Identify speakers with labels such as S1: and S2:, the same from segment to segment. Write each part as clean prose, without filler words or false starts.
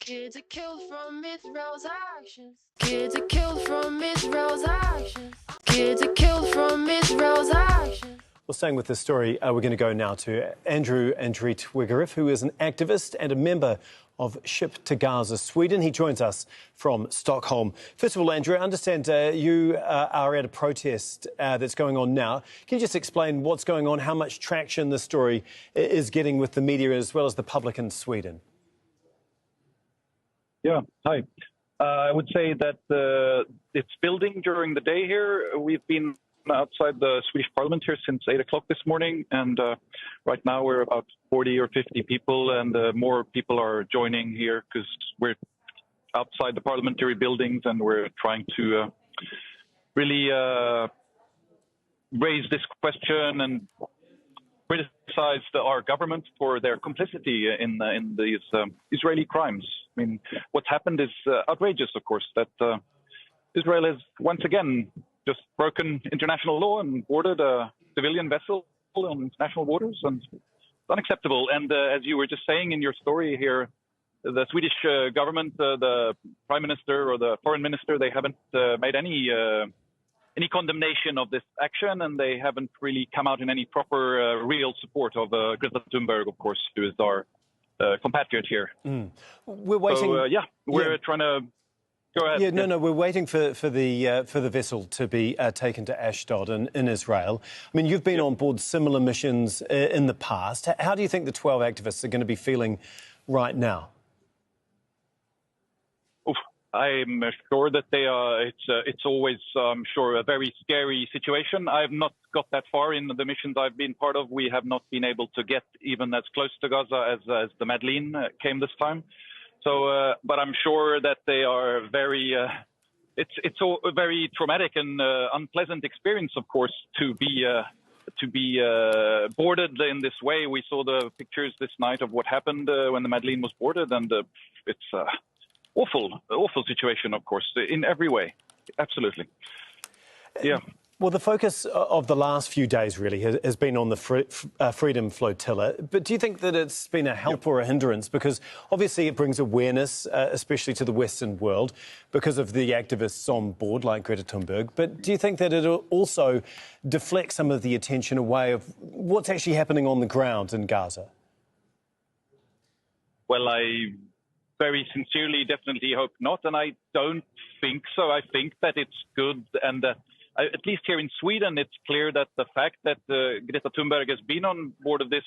S1: Kids are killed from Israel's actions. Kids are killed from Israel's actions. Kids are killed from Israel's actions.
S2: Well, staying with this story, we're going to go now to Andrew Wegerif, who is an activist and a member of Ship to Gaza Sweden. He joins us from Stockholm. First of all, Andrew, I understand you are at a protest that's going on now. Can you just explain what's going on, how much traction this story is getting with the media as well as the public in Sweden?
S3: Yeah, hi. I would say that it's building during the day here. We've been outside the Swedish Parliament here since 8 o'clock this morning, and right now we're about 40 or 50 people, and more people are joining here because we're outside the parliamentary buildings and we're trying to really raise this question and criticize our government for their complicity in these Israeli crimes. I mean, what's happened is outrageous, of course, that Israel has once again just broken international law and boarded a civilian vessel on international waters, and it's unacceptable. And as you were just saying in your story here, the Swedish government, the prime minister or the foreign minister, they haven't made any condemnation of this action, and they haven't really come out in any proper real support of Greta Thunberg, of course, who is our compatriot here.
S2: We're waiting.
S3: So, we're trying to go ahead.
S2: Yeah, no, we're waiting for the vessel to be taken to Ashdod in Israel. I mean, you've been on board similar missions in the past. How do you think the 12 activists are going to be feeling right now?
S3: I'm sure that they are. It's always, I'm sure, a very scary situation. I've not got that far in the missions I've been part of. We have not been able to get even as close to Gaza as the Madleen came this time. So, but I'm sure that they are very. It's a very traumatic and unpleasant experience, of course, to be boarded in this way. We saw the pictures this night of what happened when the Madleen was boarded, and it's awful situation, of course, in every way. Absolutely. Yeah.
S2: Well, the focus of the last few days really has been on the Freedom Flotilla. But do you think that it's been a help or a hindrance? Because obviously it brings awareness, especially to the Western world, because of the activists on board like Greta Thunberg. But do you think that it also deflects some of the attention away of what's actually happening on the ground in Gaza?
S3: Well, I very sincerely definitely hope not, and I don't think so. I think that it's good, and at least here in Sweden, it's clear that the fact that Greta Thunberg has been on board of this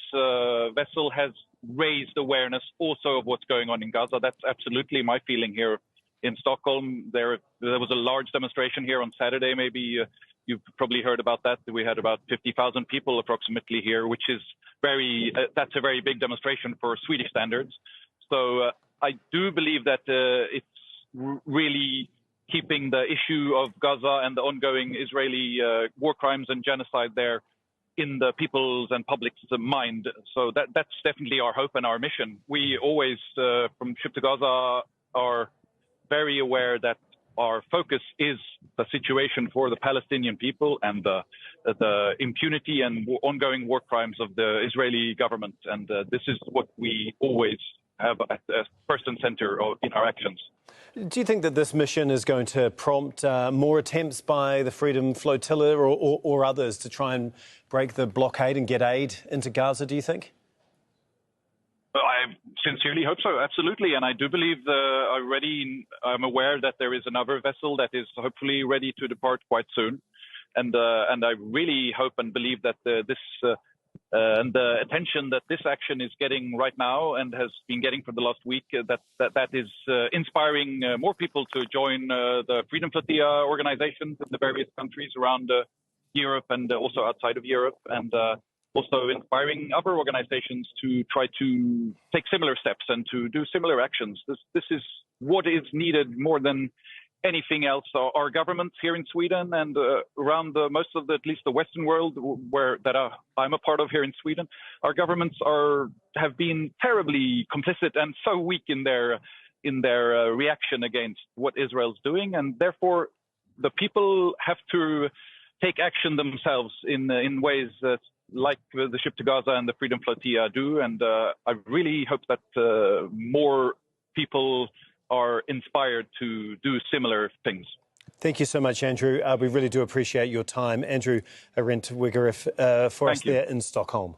S3: vessel has raised awareness also of what's going on in Gaza. That's absolutely my feeling here in Stockholm. There was a large demonstration here on Saturday. Maybe you've probably heard about that. We had about 50,000 people approximately here, which is that's a very big demonstration for Swedish standards. So I do believe that it's really keeping the issue of Gaza and the ongoing Israeli war crimes and genocide there in the people's and public's mind. So that's definitely our hope and our mission. We always, from Ship to Gaza, are very aware that our focus is the situation for the Palestinian people and the impunity and ongoing war crimes of the Israeli government. And this is what we always have as first and center in our actions.
S2: Do you think that this mission is going to prompt more attempts by the Freedom Flotilla or others to try and break the blockade and get aid into Gaza, do you think?
S3: I sincerely hope so, absolutely. And I do believe I'm aware that there is another vessel that is hopefully ready to depart quite soon. And I really hope and believe that and the attention that this action is getting right now and has been getting for the last week, that is inspiring more people to join the Freedom Flotilla organizations in the various countries around Europe and also outside of Europe, and also inspiring other organizations to try to take similar steps and to do similar actions. This is what is needed more than anything else. Our governments here in Sweden and around most of at least the Western world I'm a part of here in Sweden, our governments have been terribly complicit and so weak in their reaction against what Israel's doing, and therefore the people have to take action themselves in ways that, like the Ship to Gaza and the Freedom Flotilla do, and I really hope that more people are inspired to do similar things.
S2: Thank you so much, Andrew. We really do appreciate your time. Andrew Wegerif for us there in Stockholm.